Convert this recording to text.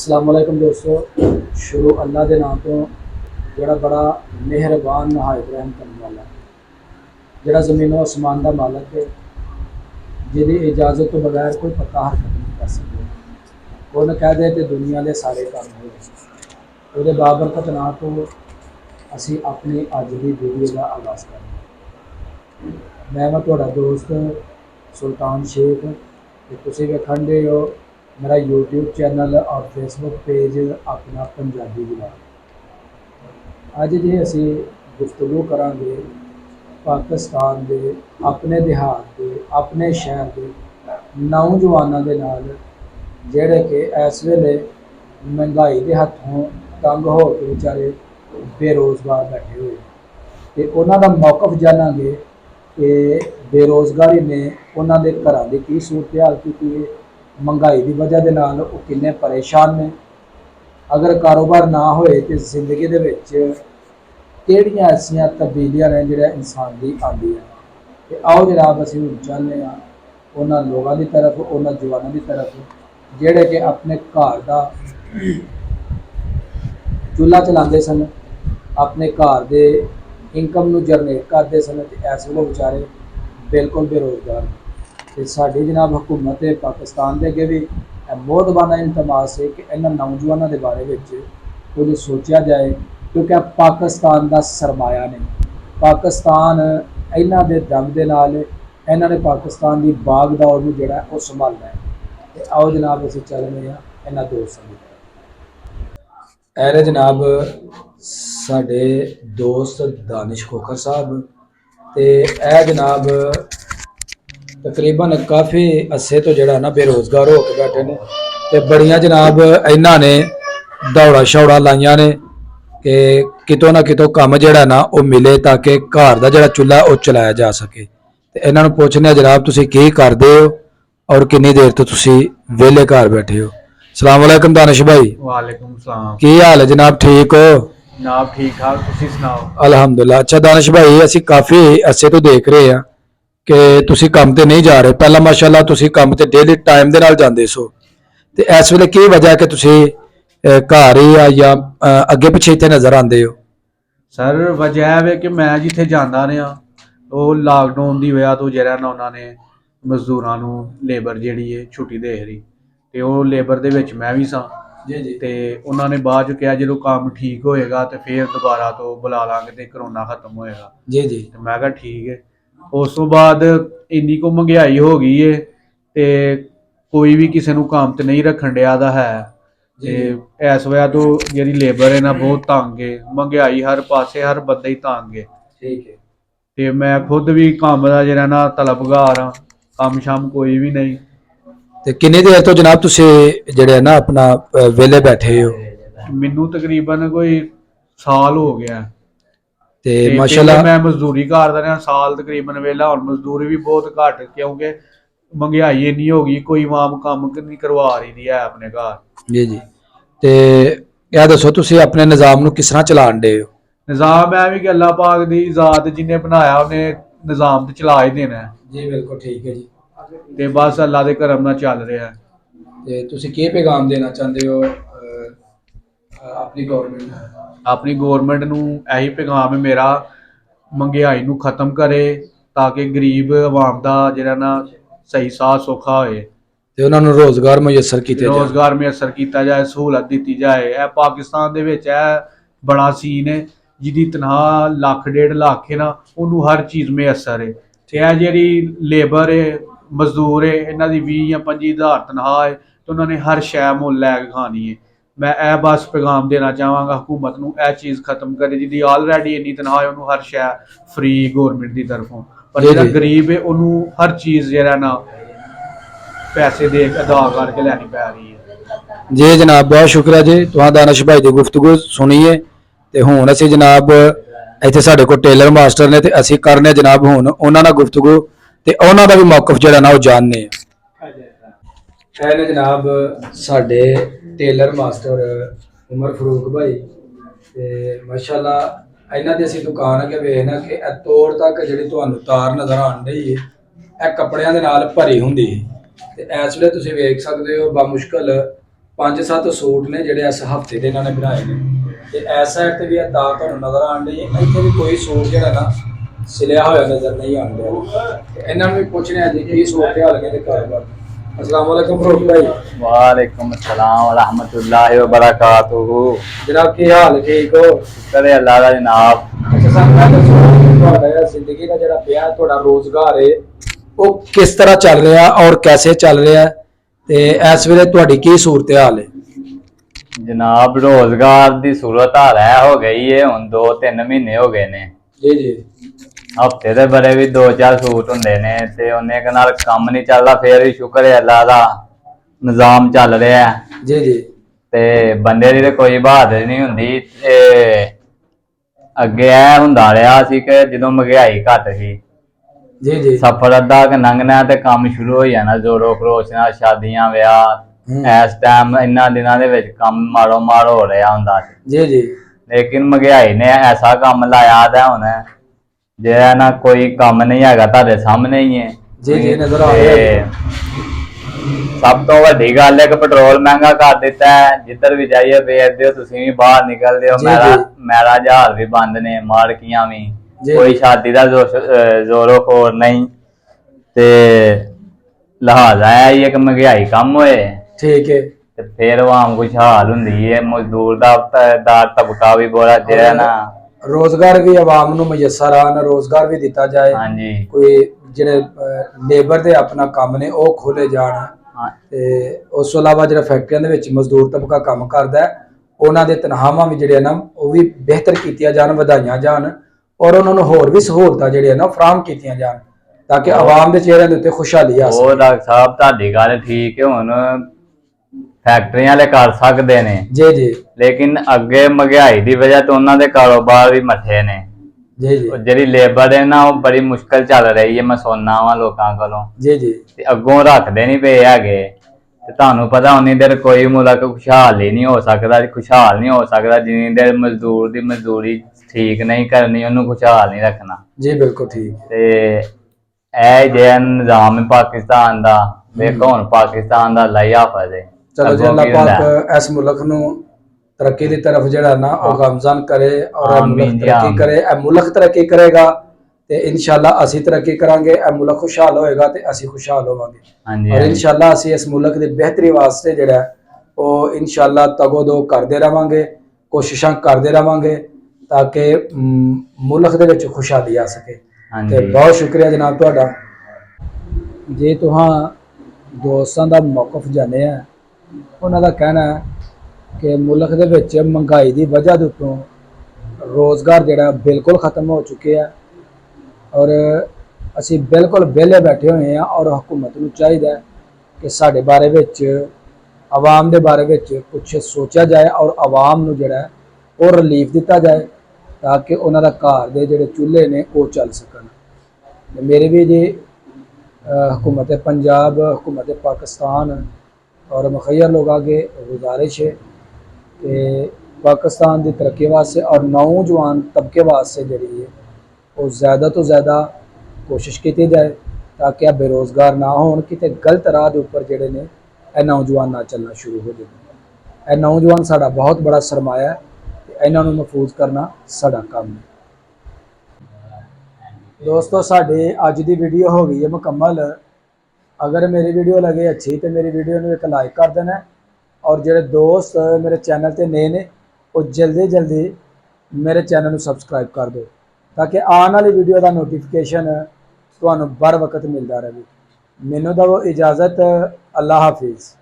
अस्सलामुअलैकुम दोस्तों। शुरू अल्लाह के नाम तो जोड़ा बड़ा मेहरबान नहायत रहम करने वाला जोड़ा ज़मीनों आसमान का मालक है, जिहदी इजाज़त तो बगैर कोई पत्ता हरकत नहीं कर सकता। उन्हें कह दे तो दुनिया के सारे काम हो जाए। बाबरकत नाम तो असी अपनी अज की वीडियो का आगाज़ करते। मैं तुहाडा दोस्त सुल्तान शेख ते तुसीं वेखण दे हो मेरा यूट्यूब चैनल और फेसबुक पेज अपना पंजाबी व्लॉग। अज जे असी गुफ्तगू करांगे पाकिस्तान के अपने देहात के अपने शहर के नौजवानों के नाल जिहड़े कि इस वेले महंगाई के हथों तंग हो के बेचारे बेरोज़गार बैठे हुए तो उन्हों का मौकफ जानांगे कि बेरोज़गारी ने उन्होंने घरों की की सूरत हाल की, महंगाई की वजह के नाल वो किन्ने परेशान ने, अगर कारोबार ना होए तो जिंदगी दे विच किहड़ियां ऐसियां तब्दीलियां ने जिहड़ियां इंसान की आंदियां। तो आओ जनाब असीं हुण चलने उन्होंने लोगों की तरफ, उन्होंने जवानों की तरफ जिहड़े कि अपने घर का चूल्हा चलाते सन, अपने घर के इनकम नूं जनरेट करते सन, इस वेले बेचारे बिल्कुल बेरोज़गार। तो साडी जनाब हुकूमत पाकिस्तान के अगे भी मोहतबाना इल्तमास है कि इन्होंने नौजवानों के बारे में कुछ सोचा जाए, क्योंकि पाकिस्तान का सरमाया ने पाकिस्तान इन्हों के दम के नाल इन्होंने पाकिस्तान की बागडोर नूं जिहड़ा वो संभालना है। तो आओ जनाब असीं चलने इन्होंने दोस्तों की तरफ। ऐरे जनाब साडे दोस्त दानिश खोखर साहब ते ए जनाब तकरीबन काफ़ी अरसे तो जड़ा ना बेरोज़गार हो के बैठे ने ते बड़ियां जनाब इन्हां ने दौड़ा शौड़ा लाइया ने कि कितों ना कितों काम जड़ा ना वो मिले ताकि घर का जड़ा चूल्हा वो चलाया जा सके। ते इन्हां नूं पुछने जनाब तुसीं की करदे हो और किन्नी देर तो तुसीं वेले घर बैठे हो। सलाम अलैकुम दानिश भाई। वालेकुम सलाम। की हाल है जनाब, ठीक हो? जनाब ठीक ठाक, तुसीं सुनाओ? अलहमदुल्ला। अच्छा दानिश भाई असीं काफ़ी अरसे तो देख रहे हैं कि तुसीं काम ते नहीं जा रहे, पहला माशाअल्लाह तुसीं काम ते डेली टाइम दे नाल जांदे सो, ते इस वेले की वजह है कि तुसीं घर ही या अगे पिछे इत्थे नजर आंदे हो? सर वजह है कि मैं जिथे जांदा रहा वो लॉकडाउन की वजह तो जरा ना उन्होंने मजदूरों नूं लेबर जिहड़ी है छुट्टी दे रही ते वो लेबर दे विच मैं भी सां ते उन्होंने बाद च कहा जो काम ठीक होएगा तो फिर दोबारा तो बुला लांगे ते करोना खत्म होएगा। जी जी। ते मैं कहा ठीक है। उस तो बाद इन्नी को महंगाई हो गई है ते कोई भी किसी नूं काम ते नहीं रखन डिया दा है ते इस वजह तो जी लेबर है ना बहुत तंग है, महंगाई हर पासे हर बंदा ही तंग है। ठीक है। ते मैं खुद भी काम का जरा ना तलबगार हाँ, काम शाम कोई भी नहीं। ते किन्नी देर तो जनाब तुसीं जेहड़े ना अपना वेले बैठे हो? मैनू तकरीबन कोई साल हो गया ते ते पहले माशाल्लाह मैं मजदूरी करदा रहा साल तकरीबन वेला, हुण मजदूरी भी बहुत घट क्योंकि महंगाई इन्नी हो गई, कोई माम काम नहीं करवा रही है अपने घर। जी जी। ते यह दसो तुसीं अपने निज़ाम नूं किस तरह चलाण दे हो? निज़ाम है भी कि अल्लाह पाक की ज़ात जिन्हें बनाया उन्हें निज़ाम तो चला ही देना है। जी बिल्कुल ठीक है जी। ते बस अल्लाह के करम नाल चल रहा है। ते तुसीं की पैगाम देना चाहते हो अपनी गवर्नमेंट नूं? अपनी गौरमेंट नूं यही पैगाम है मेरा, महंगाई नूं खत्म करे ताकि गरीब आवाम का जिहड़ा ना सही साह सौखा होए ते उन्हां नूं रोज़गार मुयसर कीते जाए। रोज़गार मैसर किया जाए, सहूलत दी जाए। यह पाकिस्तान दे विच है बड़ा सीन है, जिहदी तनख्वाह लाख डेढ़ लाख है ना उन्होंने हर चीज़ मैसर है। ते यह जिहड़ी लेबर है मजदूर है इन्हां दी 20 या 25 हज़ार तनख्वाह है तो उन्होंने हर शै मुल लैके खानी है। मैं यह बस पैगाम देना चाहवागा हुकूमत नूं, यह चीज़ खत्म करे जिहदी ऑलरेडी इन्नी तनख्वाह है उन्होंने हर शै फ्री गौरमेंट की तरफों, पर जिहड़ा गरीब है उन्होंने हर चीज़ जिहड़ा ना पैसे दे अदा करके लैनी पै रही है। जी जनाब बहुत शुक्रिया जी, तुहां दानिश भाई की गुफ्तगू सुनीए ते हुण असीं जनाब इत्थे साडे कोल टेलर मास्टर ने ते असीं करने जनाब हुण उन्हां नाल गुफ्तगू ते उन्हां दा भी मौकफ जिहड़ा ना ओह जानने है ने जनाब साडे टेलर मास्टर उमर फरूक भाई ते माशाअल्लाह इन्हां दी असीं दुकान अगे वेखना कि तोड़ तक जिहड़ी तुहानूं तार नज़र आउण डई है ਇਹ ਕੱਪੜਿਆਂ ਦੇ ਨਾਲ ਭਰੀ ਹੁੰਦੀ ਤੇ ਇਸ ਵੇਲੇ ਤੁਸੀਂ ਵੇਖ ਸਕਦੇ ਹੋ ਬਾਮੁਸ਼ਕਲ 5-7 ਸੂਟ ਨੇ ਜਿਹੜੇ ਇਸ ਹਫਤੇ ਦੇ ਇਹਨਾਂ ਨੇ ਬਣਾਏ ਨੇ ਤੇ ਇਸ ਸਾਈਡ ਤੇ ਵੀ ਇਹ ਤਾਂ ਤੁਹਾਨੂੰ ਨਜ਼ਰ ਆਉਣ ਡਈ ਹੈ। ਇੱਥੇ ਵੀ ਕੋਈ ਸੂਟ ਜਿਹੜਾ ਨਾ ਸਿਲਿਆ ਹੋਇਆ ਨਜ਼ਰ ਨਹੀਂ ਆਉਂਦਾ ਤੇ ਇਹਨਾਂ ਨੂੰ ਵੀ ਪੁੱਛਣੇ ਅੱਜ ਕੀ ਸੂਟ ਤੇ ਹਾਲ ਨੇ ਤੇ ਕਾਰੋਬਾਰ। अस्सलाम वालेकुम फरूक भाई। वालेकुम अस्सलाम व रहमतुल्लाहि व बरकातुहू। जनाब की हाल ठीक हो? करे अल्लाह दा जनाब। अच्छा सर मैं ਤੁਹਾਡਾ ਜ਼ਿੰਦਗੀ ਦਾ ਜਿਹੜਾ ਪਿਆ ਤੁਹਾਡਾ ਰੋਜ਼ਗਾਰ ਹੈ ਉਹ ਕਿਸ ਤਰ੍ਹਾਂ ਚੱਲ ਰਿਹਾ ਔਰ कैसे ਚੱਲ ਰਿਹਾ ਤੇ ਇਸ ਵੇਲੇ ਤੁਹਾਡੀ ਕੀ ਸੂਰਤ ਹਾਲ ਹੈ? जनाब रोजगार दी सूरत हाल है हो गई है हुन 2-3 महीने हो गए ने जी जी। हफ्ते दे बड़े भी 2-4 सूट हुंदे ने ते उन्ने के नाल काम नहीं चलदा फिर भी शुक्र है अल्लाह दा निजाम चल रहा है जी जी। ते बंदे दी ते कोई बहादुरी नहीं हुंदी ते अगे ऐ हुंदा रहा सी कि जदों महंगाई घट सी जी जी। सफर अद्धा क लंघना ते काम शुरू हो जाना जोरों खरोश नाल शादियां ब्याह इस टाइम इन्हां दिनां दे विच काम माड़ो माड़ हो रहा हुंदा सी जी जी। लेकिन महंगाई ने ऐसा काम लाया दा हुण जे ना कोई काम नहीं हैगा तुहाडे सामने ही है जी जी नजर आ रहा है। सब तो वड्डी गल है कि पेट्रोल महंगा कर दिता है जिधर भी जाइए वेखदे हो तुसीं भी बाहर निकलदे हो मैरा जहाज भी बंद ने माड़कियां भी कोई शादी दा जोरो खोर नहीं ते लिहाजा है ये कि महंगाई कम होए ठीक है ते फिर आम खुशहाल हुंदी है मजदूर दा तबका भी बड़ा जेड़ा ना रोजगार भी आवाम ਨੂੰ ਮੁਯੱਸਰ ਆਣ ਰੋਜ਼ਗਾਰ ਵੀ ਦਿੱਤਾ ਜਾਏ। ਹਾਂਜੀ ਕੋਈ ਜਿਹੜੇ ਲੇਬਰ ਦੇ ਆਪਣਾ ਕੰਮ ਨੇ ਉਹ ਖੋਲੇ ਜਾਣ ਤੇ ਉਸ ਤੋਂ ਇਲਾਵਾ ਜਿਹੜਾ ਫੈਕਟਰੀਆਂ ਦੇ ਵਿੱਚ ਮਜ਼ਦੂਰ ਤਬਕਾ ਕੰਮ ਕਰਦਾ ਉਹਨਾਂ ਦੇ ਤਨਖਾਹਾਂ ਵੀ ਜਿਹੜੇ ਨਾ ਉਹ ਵੀ ਬਿਹਤਰ ਕੀਤੀਆਂ ਜਾਣ ਵਧਾਈਆਂ ਜਾਣ ਔਰ ਉਹਨਾਂ ਨੂੰ ਹੋਰ ਵੀ ਸਹੂਲਤਾਂ ਜਿਹੜੀਆਂ ਨਾ ਫਰਾਹਮ ਕੀਤੀਆਂ ਜਾਣ ਤਾਂ ਕਿ ਆਵਾਮ ਦੇ ਚਿਹਰਿਆਂ ਦੇ ਉੱਤੇ ਖੁਸ਼ਹਾਲੀ ਆ ਸਕੇ। ਉਹ ਡਾਕਟਰ ਸਾਹਿਬ ਤੁਹਾਡੀ ਗੱਲ ਠੀਕ ਹੈ ਹੁਣ ਫੈਕਟਰੀਆਂ ਵਾਲੇ ਕਰ ਸਕਦੇ ਨੇ ਜੀ ਜੀ ਲੇਕਿਨ ਅੱਗੇ ਮਹਿੰਗਾਈ ਦੀ ਵਜ੍ਹਾ ਤੋਂ ਉਹਨਾਂ ਦੇ ਕਾਰੋਬਾਰ ਵੀ ਮੱਠੇ ਨੇ ਜੀ ਜੀ। ਜਿਹੜੀ ਲੇਬਰ ਹੈ ਨਾ ਉਹ ਬੜੀ ਮੁਸ਼ਕਲ ਚੱਲ ਰਹੀ ਹੈ ਮੈਂ ਸੁਣਨਾ ਵਾਂ ਲੋਕਾਂ ਕੋਲੋਂ ਜੀ ਜੀ। ਤੇ ਅੱਗੋਂ ਰੱਖਦੇ ਨਹੀਂ ਪਏ ਹੈਗੇ ਤੇ ਤੁਹਾਨੂੰ ਪਤਾ ਉਨੀ ਦੇਰ ਕੋਈ ਮੁਲਕ ਖੁਸ਼ਹਾਲ ਹੀ ਨਹੀਂ ਹੋ ਸਕਦਾ ਖੁਸ਼ਹਾਲ ਨਹੀਂ ਹੋ ਸਕਦਾ ਜਿੰਨੀ ਦੇਰ ਮਜ਼ਦੂਰ ਦੀ ਮਜ਼ਦੂਰੀ ਠੀਕ ਨਹੀਂ ਕਰਨੀ ਉਹਨੂੰ ਖੁਸ਼ਹਾਲ ਨਹੀਂ ਰੱਖਣਾ। ਜੀ ਬਿਲਕੁਲ ਠੀਕ। ਤੇ ਇਹ ਜਿਹੜਾ ਨਿਜ਼ਾਮ ਹੈ ਪਾਕਿਸਤਾਨ ਦਾ ਵੇਖੋ ਹੁਣ ਪਾਕਿਸਤਾਨ ਦਾ ਅੱਲਾਹ ਹਾਫਿਜ਼ ਹੈ। चलो जी अल्लाह पाक इस मुल्क नूं तरक्की की तरफ जिहड़ा ना वो गामजन करे और मुल्क तरक्की करे। मुल्क तरक्की करेगा ते इंशाअल्लाह असी तरक्की करांगे मुल्क खुशहाल होएगा ते असी खुशहाल होवांगे और इंशाअल्लाह असी इस मुल्क दी बेहतरी वास्ते जिहड़ा वो इंशाअल्लाह तगोदो करदे रहांगे कोशिशां करदे रहांगे ताकि मुल्क दे विच खुशहाली आ सके। ते बहुत शुक्रिया जनाब तुहाडा जे तुहां दोस्तां दा मौकफ जाने आ ਉਹਨਾਂ ਦਾ ਕਹਿਣਾ ਹੈ ਕਿ ਮੁਲਕ ਦੇ ਵਿੱਚ ਮਹਿੰਗਾਈ ਦੀ ਵਜ੍ਹਾ ਦੇ ਉੱਤੋਂ ਰੋਜ਼ਗਾਰ ਜਿਹੜਾ ਬਿਲਕੁਲ ਖਤਮ ਹੋ ਚੁੱਕਿਆ ਔਰ ਅਸੀਂ ਬਿਲਕੁਲ ਵਿਹਲੇ ਬੈਠੇ ਹੋਏ ਹਾਂ ਔਰ ਹਕੂਮਤ ਨੂੰ ਚਾਹੀਦਾ ਕਿ ਸਾਡੇ ਬਾਰੇ ਵਿੱਚ ਆਵਾਮ ਦੇ ਬਾਰੇ ਵਿੱਚ ਕੁਝ ਸੋਚਿਆ ਜਾਏ ਔਰ ਆਵਾਮ ਨੂੰ ਜਿਹੜਾ ਉਹ ਰਿਲੀਫ ਦਿੱਤਾ ਜਾਏ ਤਾਂ ਕਿ ਉਹਨਾਂ ਦਾ ਘਰ ਦੇ ਜਿਹੜੇ ਚੁੱਲ੍ਹੇ ਨੇ ਉਹ ਚੱਲ ਸਕਣ। ਮੇਰੇ ਵੀ ਜੀ हुकूमत पंजाब हुकूमत पाकिस्तान और मुखैर लोग आगे गुजारिश है कि पाकिस्तान की तरक्की वास्ते और नौजवान तबके वास्ते जी है वो ज़्यादा तो ज़्यादा कोशिश की जाए ताकि आ बेरोज़गार ना हो कितने गलत राह के उपर जोड़े ने यह नौजवान ना चलना शुरू हो जाए। यह नौजवान साड़ा बहुत बड़ा सरमाया है इन्हों महफूज करना साड़ा काम है। दोस्तों साढ़े अज की वीडियो हो गई है मुकम्मल। अगर मेरी वीडियो लगे अच्छी तो मेरी वीडियो में एक लाइक कर देना और जो दोस्त मेरे चैनल पर नए ने वो जल्दी मेरे चैनल को सबसक्राइब कर दो ताकि आने वाली वीडियो का नोटिफिकेशन तुहानू बर वक्त मिलता रहे। मैनू दो इजाज़त। अल्लाह हाफिज़।